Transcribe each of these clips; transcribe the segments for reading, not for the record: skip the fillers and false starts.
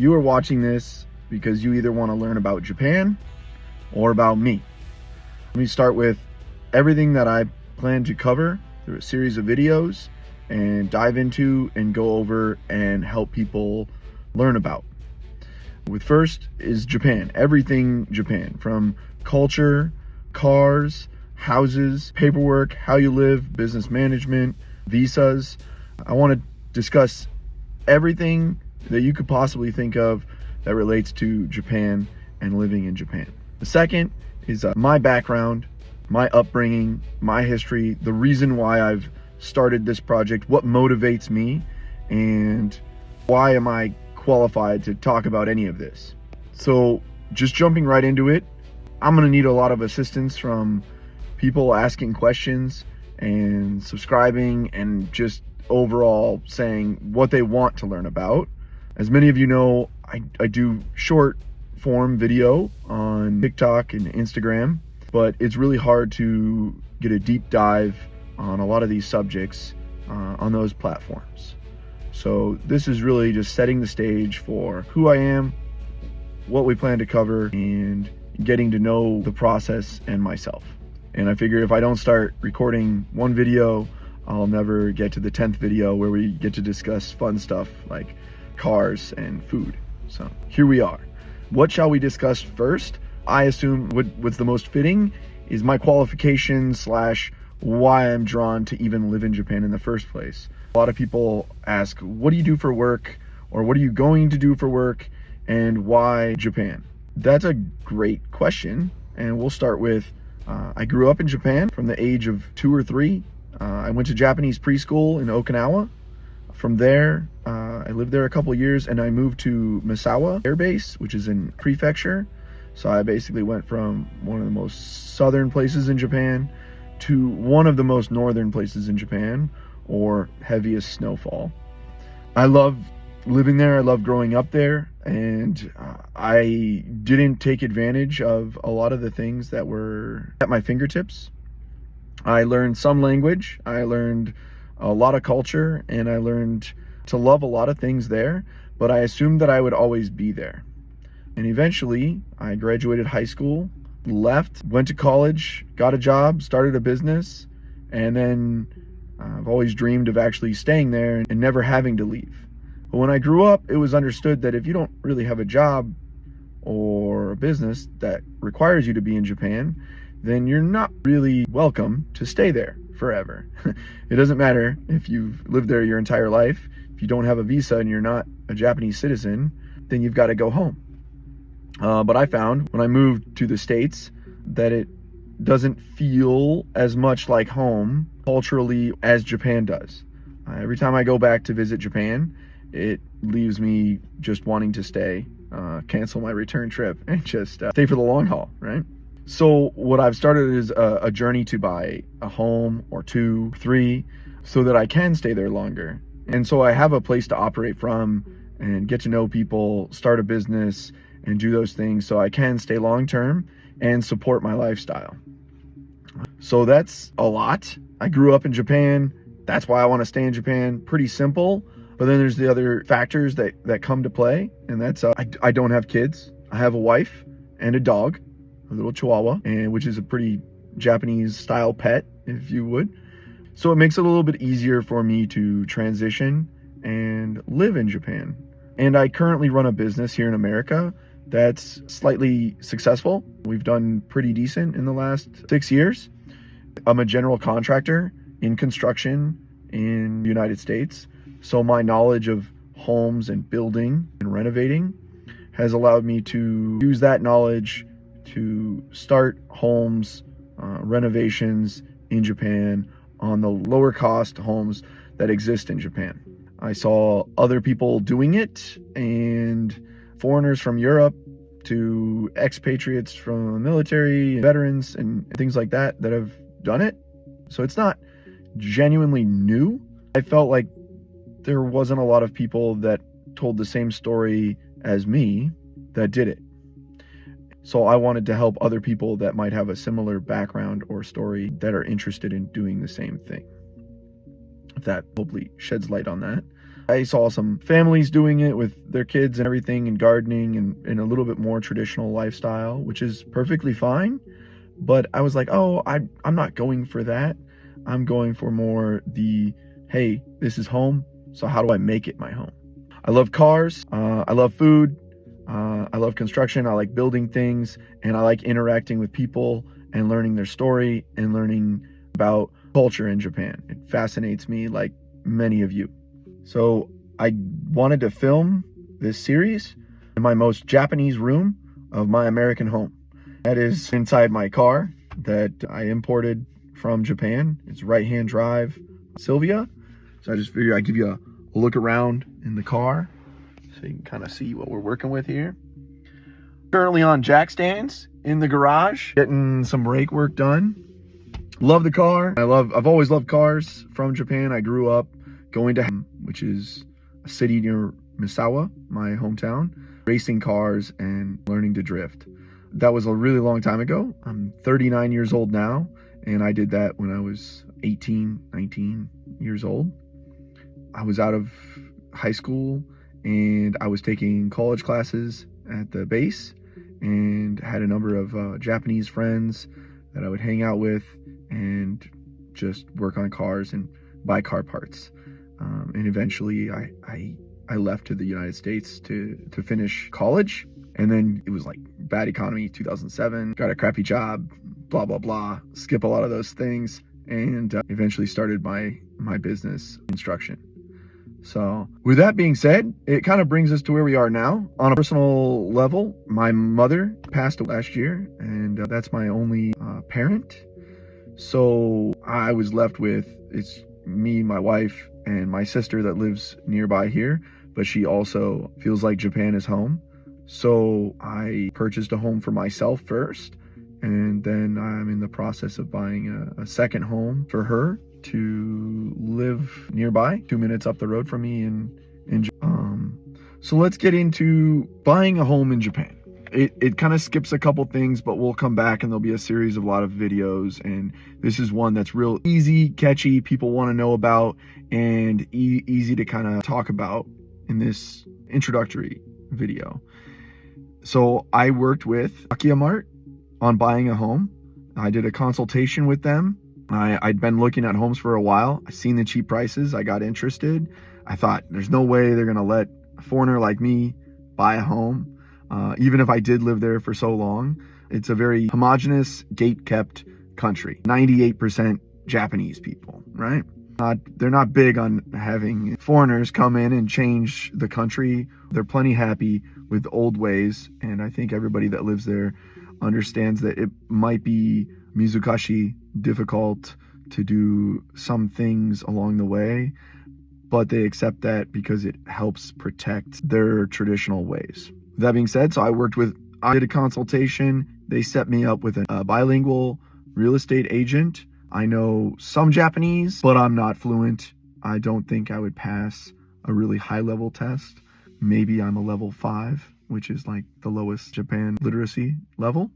You are watching this because you either want to learn about Japan or about me. Let me start with everything that I plan to cover through a series of videos and dive into and go over and help people learn about. With first is Japan, everything Japan, from culture, cars, houses, paperwork, how you live, business management, visas. I want to discuss everything that you could possibly think of that relates to Japan and living in Japan. The second is my background, my upbringing, my history, the reason why I've started this project, what motivates me, and why am I qualified to talk about any of this. So just jumping right into it, I'm going to need a lot of assistance from people asking questions and subscribing and just overall saying what they want to learn about. As many of you know, I do short form video on TikTok and Instagram, but it's really hard to get a deep dive on a lot of these subjects on those platforms. So this is really just setting the stage for who I am, what we plan to cover, and getting to know the process and myself. And I figure if I don't start recording one video, I'll never get to the 10th video where we get to discuss fun stuff like cars and food. So here we are. What shall we discuss first? I assume what's the most fitting is my qualifications / why I'm drawn to even live in Japan in the first place. A lot of people ask, what do you do for work? Or what are you going to do for work? And why Japan? That's a great question. And we'll start with, I grew up in Japan from the age of 2 or 3. I went to Japanese preschool in Okinawa. From there, I lived there a couple of years and I moved to Misawa Air Base, which is in prefecture. So I basically went from one of the most southern places in Japan to one of the most northern places in Japan, or heaviest snowfall. I love living there. I love growing up there, and I didn't take advantage of a lot of the things that were at my fingertips. I learned some language, I learned a lot of culture, and I learned to love a lot of things there, but I assumed that I would always be there. And eventually I graduated high school, left, went to college, got a job, started a business, and then I've always dreamed of actually staying there and never having to leave. But when I grew up, it was understood that if you don't really have a job or a business that requires you to be in Japan, then you're not really welcome to stay there forever. It doesn't matter if you've lived there your entire life. If you don't have a visa and you're not a Japanese citizen, then you've got to go home. But I found when I moved to the States that it doesn't feel as much like home culturally as Japan does. Every time I go back to visit Japan, it leaves me just wanting to stay, cancel my return trip, and just stay for the long haul, right? So what I've started is a journey to buy a home or 2, 3, so that I can stay there longer. And so I have a place to operate from and get to know people, start a business, and do those things so I can stay long-term and support my lifestyle. So that's a lot. I grew up in Japan. That's why I want to stay in Japan. Pretty simple. But then there's the other factors that come to play. And that's, I don't have kids. I have a wife and a dog, a little Chihuahua, which is a pretty Japanese style pet, if you would. So it makes it a little bit easier for me to transition and live in Japan. And I currently run a business here in America that's slightly successful. We've done pretty decent in the last 6 years. I'm a general contractor in construction in the United States. So my knowledge of homes and building and renovating has allowed me to use that knowledge to start homes, renovations in Japan on the lower cost homes that exist in Japan. I saw other people doing it, and foreigners from Europe to expatriates from the military, veterans, and things like that have done it. So it's not genuinely new. I felt like there wasn't a lot of people that told the same story as me that did it. So I wanted to help other people that might have a similar background or story that are interested in doing the same thing. If that hopefully sheds light on that. I saw some families doing it with their kids and everything, and gardening and in a little bit more traditional lifestyle, which is perfectly fine. But I was like, oh, I'm not going for that. I'm going for more the, hey, this is home, so how do I make it my home? I love cars, I love food, I love construction, I like building things, and I like interacting with people and learning their story and learning about culture in Japan. It fascinates me like many of you. So I wanted to film this series in my most Japanese room of my American home. That is inside my car that I imported from Japan. It's right-hand drive Sylvia. So I just figured I'd give you a look around in the car so you can kind of see what we're working with here. Currently on jack stands in the garage, getting some brake work done. Love the car. I've always loved cars from Japan. I grew up going to, which is a city near Misawa, my hometown, racing cars and learning to drift. That was a really long time ago. I'm 39 years old now, and I did that when I was 18, 19 years old. I was out of high school and I was taking college classes at the base and had a number of Japanese friends that I would hang out with and just work on cars and buy car parts. And eventually I left to the United States to finish college. And then it was like bad economy, 2007, got a crappy job, blah, blah, blah, skip a lot of those things, and eventually started my business construction. So with that being said, it kind of brings us to where we are now. On a personal level, my mother passed last year, and that's my only parent. So I was left with, it's me, my wife, and my sister that lives nearby here, but she also feels like Japan is home. So I purchased a home for myself first, and then I'm in the process of buying a second home for her to live nearby, 2 minutes up the road from me in Japan. So let's get into buying a home in Japan. It kind of skips a couple things, but we'll come back and there'll be a series of a lot of videos, and this is one that's real easy, catchy, people want to know about, and easy to kind of talk about in this introductory video. So I worked with Akiyamart on buying a home. I did a consultation with them. I'd been looking at homes for a while. I seen the cheap prices. I got interested. I thought there's no way they're going to let a foreigner like me buy a home. Even if I did live there for so long. It's a very homogenous, gate-kept country. 98% Japanese people, right? They're not big on having foreigners come in and change the country. They're plenty happy with old ways, and I think everybody that lives there understands that it might be mizukashi, difficult to do some things along the way, but they accept that because it helps protect their traditional ways. That being said, so I did a consultation. They set me up with a bilingual real estate agent. I know some Japanese, but I'm not fluent. I don't think I would pass a really high level test. Maybe I'm a level 5, which is like the lowest Japan literacy level.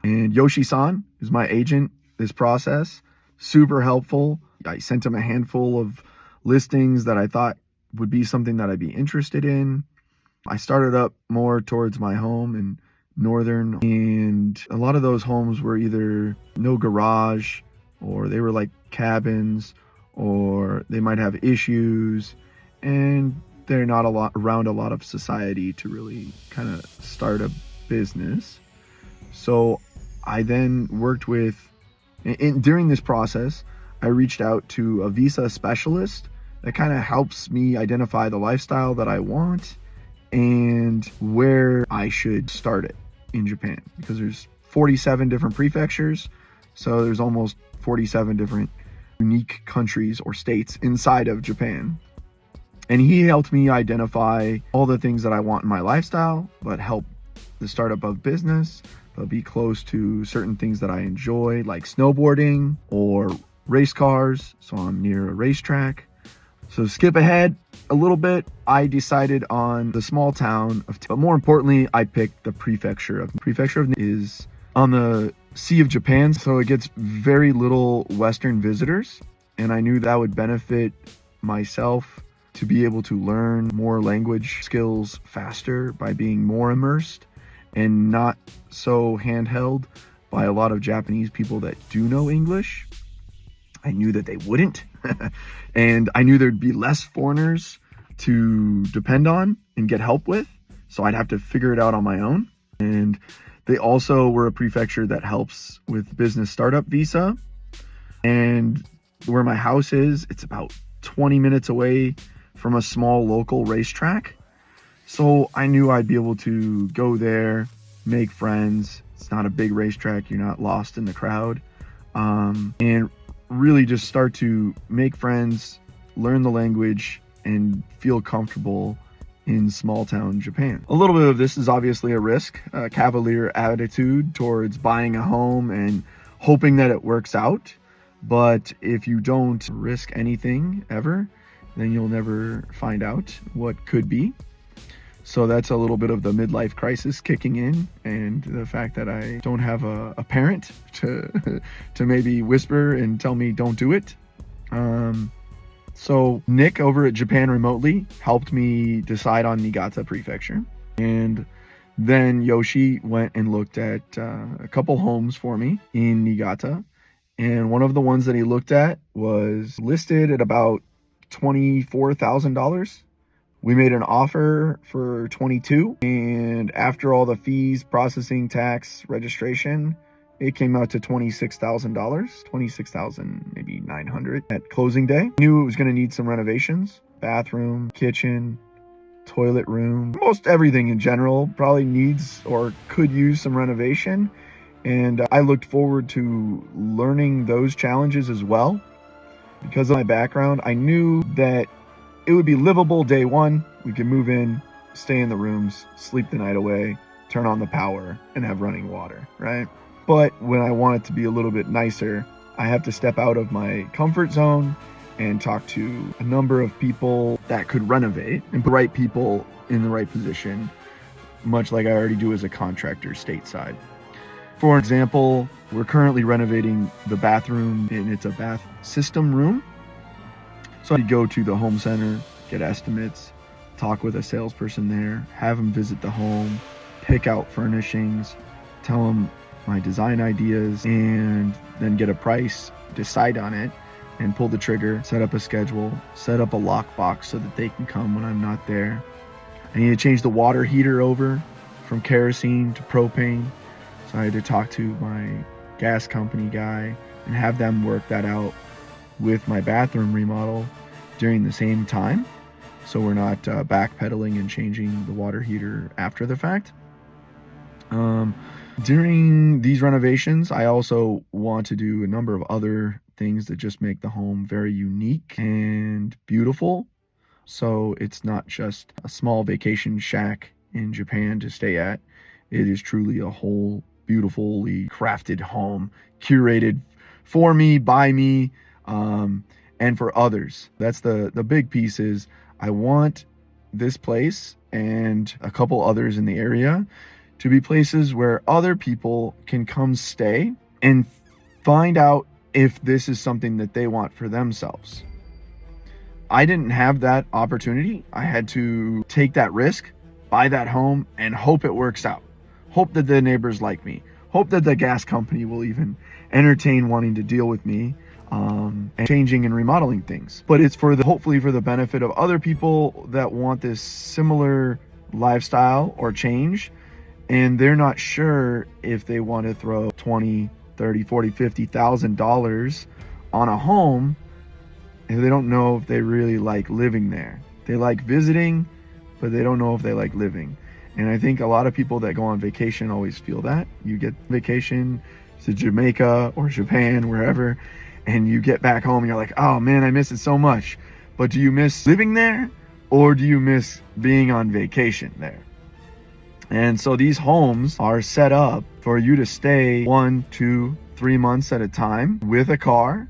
And Yoshi-san is my agent this process. Super helpful. I sent him a handful of listings that I thought would be something that I'd be interested in. I started up more towards my home in northern, and a lot of those homes were either no garage, or they were like cabins, or they might have issues, and they're not around a lot of society to really kind of start a business. So I then worked with, during this process, I reached out to a visa specialist that kind of helps me identify the lifestyle that I want and where I should start it in Japan, because there's 47 different prefectures, so there's almost 47 different unique countries or states inside of Japan. And he helped me identify all the things that I want in my lifestyle, but help the startup of business, but be close to certain things that I enjoy, like snowboarding or race cars, so I'm near a racetrack. So skip ahead a little bit, I decided on the small town of, but more importantly, I picked the prefecture of is on the Sea of Japan, so it gets very little Western visitors, and I knew that would benefit myself to be able to learn more language skills faster by being more immersed and not so handheld by a lot of Japanese people that do know English. I knew that they wouldn't. And I knew there'd be less foreigners to depend on and get help with. So I'd have to figure it out on my own. And they also were a prefecture that helps with business startup visa. And where my house is, it's about 20 minutes away from a small local racetrack. So I knew I'd be able to go there, make friends. It's not a big racetrack. You're not lost in the crowd. And really just start to make friends, learn the language, and feel comfortable in small town Japan. A little bit of this is obviously a risk, a cavalier attitude towards buying a home and hoping that it works out. But if you don't risk anything ever, then you'll never find out what could be. So that's a little bit of the midlife crisis kicking in, and the fact that I don't have a parent to maybe whisper and tell me don't do it. So Nick over at Japan Remotely helped me decide on Niigata Prefecture. And then Yoshi went and looked at a couple homes for me in Niigata. And one of the ones that he looked at was listed at about $24,000. We made an offer for 22, and after all the fees, processing, tax, registration, it came out to $26,000, $26,000, maybe $900 at closing day. Knew it was going to need some renovations, bathroom, kitchen, toilet room, most everything in general probably needs or could use some renovation. And I looked forward to learning those challenges as well. Because of my background, I knew that it would be livable day one. We could move in, stay in the rooms, sleep the night away, turn on the power, and have running water, right? But when I want it to be a little bit nicer, I have to step out of my comfort zone and talk to a number of people that could renovate and put the right people in the right position, much like I already do as a contractor stateside. For example, we're currently renovating the bathroom, and it's a bath system room. So I go to the home center, get estimates, talk with a salesperson there, have them visit the home, pick out furnishings, tell them my design ideas, and then get a price, decide on it, and pull the trigger, set up a schedule, set up a lockbox so that they can come when I'm not there. I need to change the water heater over from kerosene to propane. So I had to talk to my gas company guy and have them work that out with my bathroom remodel during the same time, so we're not backpedaling and changing the water heater after the fact. During these renovations, I also want to do a number of other things that just make the home very unique and beautiful. So it's not just a small vacation shack in Japan to stay at. It is truly a whole beautifully crafted home, curated for me, by me, and for others. That's the big piece. Is I want this place and a couple others in the area to be places where other people can come stay and find out if this is something that they want for themselves. I didn't have that opportunity. I had to take that risk, buy that home, and hope it works out. Hope that the neighbors like me. Hope that the gas company will even entertain wanting to deal with me, and changing and remodeling things. But it's hopefully for the benefit of other people that want this similar lifestyle or change, and they're not sure if they want to throw $20, $30, $40, $50,000 on a home, and they don't know if they really like living there. They like visiting, but they don't know if they like living. And I think a lot of people that go on vacation always feel that. You get vacation to Jamaica or Japan, wherever, and you get back home and you're like, oh man, I miss it so much. But do you miss living there, or do you miss being on vacation there? And so these homes are set up for you to stay 1, 2, 3 months at a time with a car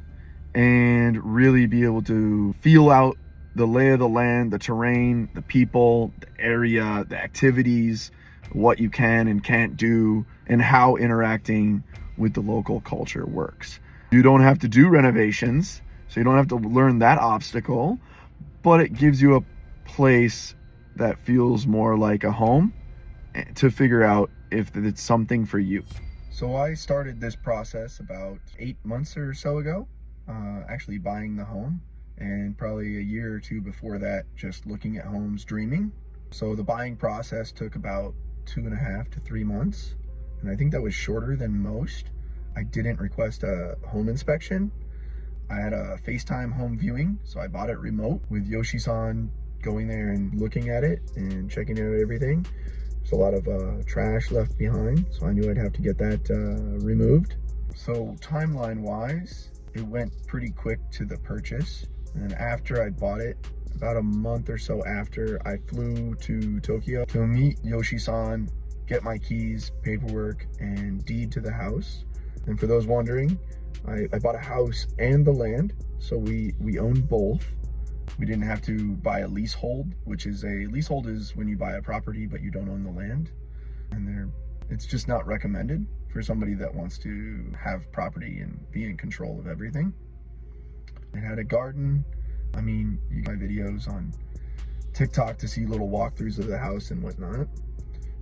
and really be able to feel out the lay of the land, the terrain, the people, the area, the activities, what you can and can't do, and how interacting with the local culture works. You don't have to do renovations, so you don't have to learn that obstacle, but it gives you a place that feels more like a home to figure out if it's something for you. So I started this process about 8 months or so ago, actually buying the home, and probably a year or two before that, just looking at homes, dreaming. So the buying process took about 2.5 to 3 months, and I think that was shorter than most. I didn't request a home inspection. I had a FaceTime home viewing, so I bought it remote with Yoshi-san going there and looking at it and checking out everything. There's a lot of trash left behind, so I knew I'd have to get that removed. So timeline-wise, it went pretty quick to the purchase. And after I bought it, about a month or so after, I flew to Tokyo to meet Yoshi-san, get my keys, paperwork, and deed to the house. And for those wondering, I bought a house and the land, so we own both. We didn't have to buy a leasehold, which is leasehold is when you buy a property but you don't own the land. And it's just not recommended for somebody that wants to have property and be in control of everything. It had a garden. I mean, you get my videos on TikTok to see little walkthroughs of the house and whatnot.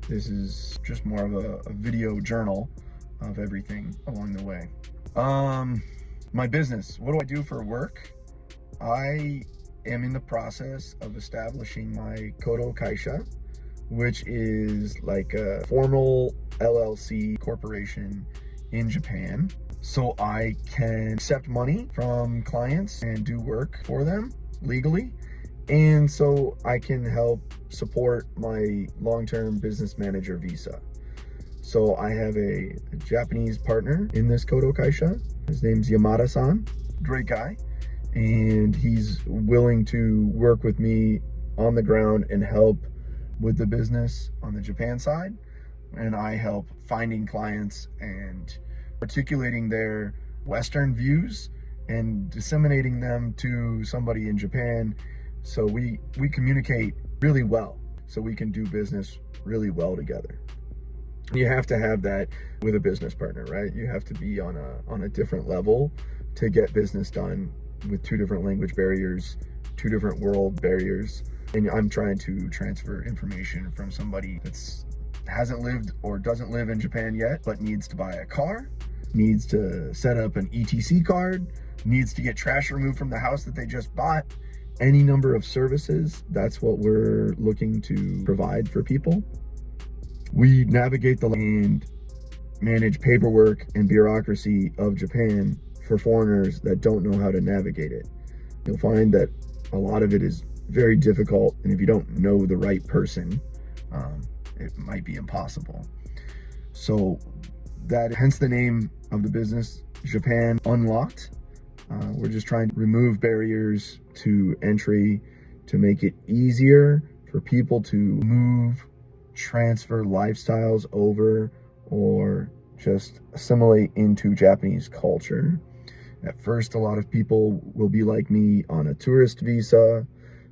This is just more of a video journal of everything along the way. My business, what do I do for work? I am in the process of establishing my Kodo Kaisha, which is like a formal LLC corporation in Japan. So I can accept money from clients and do work for them legally. And so I can help support my long-term business manager visa. So I have a Japanese partner in this Kodo Kaisha. His name's Yamada-san, great guy. And he's willing to work with me on the ground and help with the business on the Japan side. And I help finding clients and articulating their Western views and disseminating them to somebody in Japan. So we communicate really well, so we can do business really well together. You have to have that with a business partner, right? You have to be on a different level to get business done with 2 different language barriers, 2 different world barriers. And I'm trying to transfer information from somebody that's hasn't lived or doesn't live in Japan yet, but needs to buy a car, needs to set up an ETC card, needs to get trash removed from the house that they just bought. Any number of services, that's what we're looking to provide for people. We navigate the land, manage paperwork and bureaucracy of Japan for foreigners that don't know how to navigate it. You'll find that a lot of it is very difficult, and if you don't know the right person, it might be impossible. So hence the name of the business, Japan Unlocked. We're just trying to remove barriers to entry to make it easier for people to move, transfer lifestyles over, or just assimilate into Japanese culture. At first, a lot of people will be like me on a tourist visa,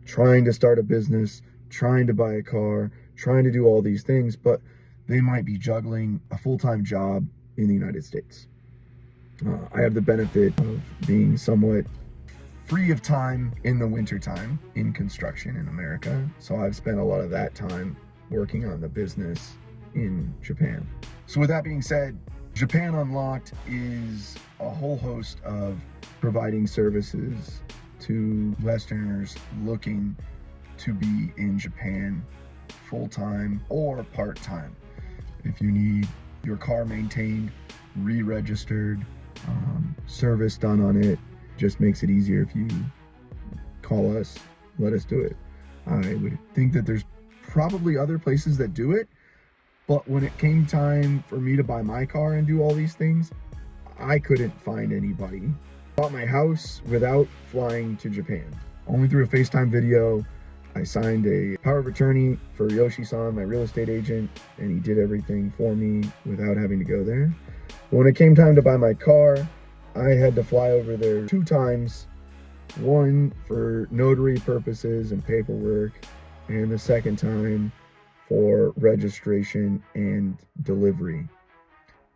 trying to start a business, trying to buy a car, trying to do all these things, but they might be juggling a full-time job in the United States. I have the benefit of being somewhat free of time in the wintertime in construction in America. So I've spent a lot of that time working on the business in Japan. So with that being said, Japan Unlocked is a whole host of providing services to Westerners looking to be in Japan full-time or part-time. If you need your car maintained, re-registered, service done on it, just makes it easier if you call us, let us do it. I would think that there's probably other places that do it, but when it came time for me to buy my car and do all these things, I couldn't find anybody. Bought my house without flying to Japan. Only through a FaceTime video. I signed a power of attorney for Yoshi-san, my real estate agent, and he did everything for me without having to go there. When it came time to buy my car, I had to fly over there 2 times. One for notary purposes and paperwork, and the second time for registration and delivery.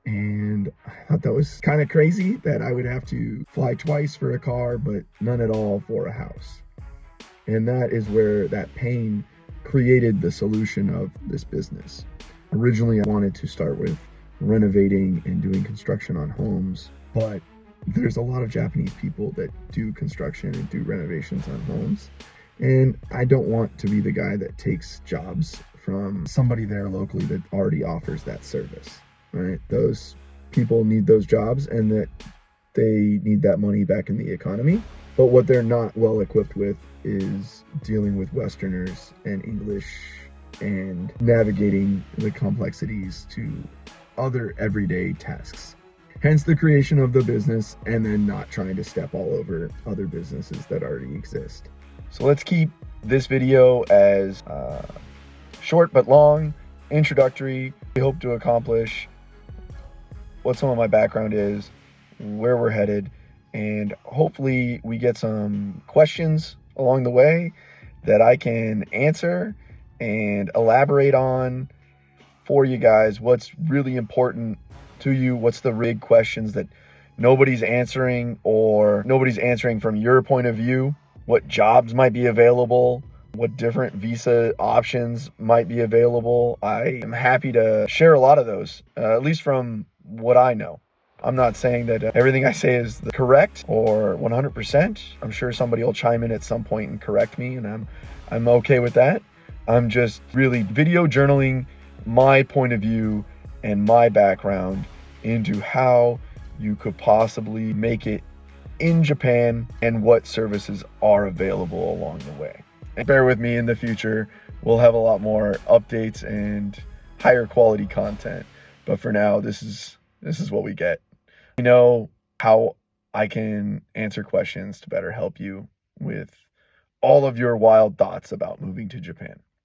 And I thought that was kind of crazy that I would have to fly twice for a car, but none at all for a house. And that is where that pain created the solution of this business. Originally, I wanted to start with renovating and doing construction on homes, but there's a lot of Japanese people that do construction and do renovations on homes. And I don't want to be the guy that takes jobs from somebody there locally that already offers that service, right? Those people need those jobs and that they need that money back in the economy. But what they're not well equipped with is dealing with Westerners and English and navigating the complexities to other everyday tasks. Hence the creation of the business, and then not trying to step all over other businesses that already exist. So let's keep this video as short but long, introductory. We hope to accomplish what some of my background is, where we're headed, and hopefully we get some questions along the way that I can answer and elaborate on for you guys. What's really important to you? What's the big questions that nobody's answering, or nobody's answering from your point of view? What jobs might be available? What different visa options might be available? I am happy to share a lot of those, at least from what I know. I'm not saying that everything I say is correct or 100%. I'm sure somebody will chime in at some point and correct me, and I'm okay with that. I'm just really video journaling my point of view and my background into how you could possibly make it in Japan and what services are available along the way. And bear with me, in the future we'll have a lot more updates and higher quality content, but for now this is what we get. You know how I can answer questions to better help you with all of your wild thoughts about moving to Japan.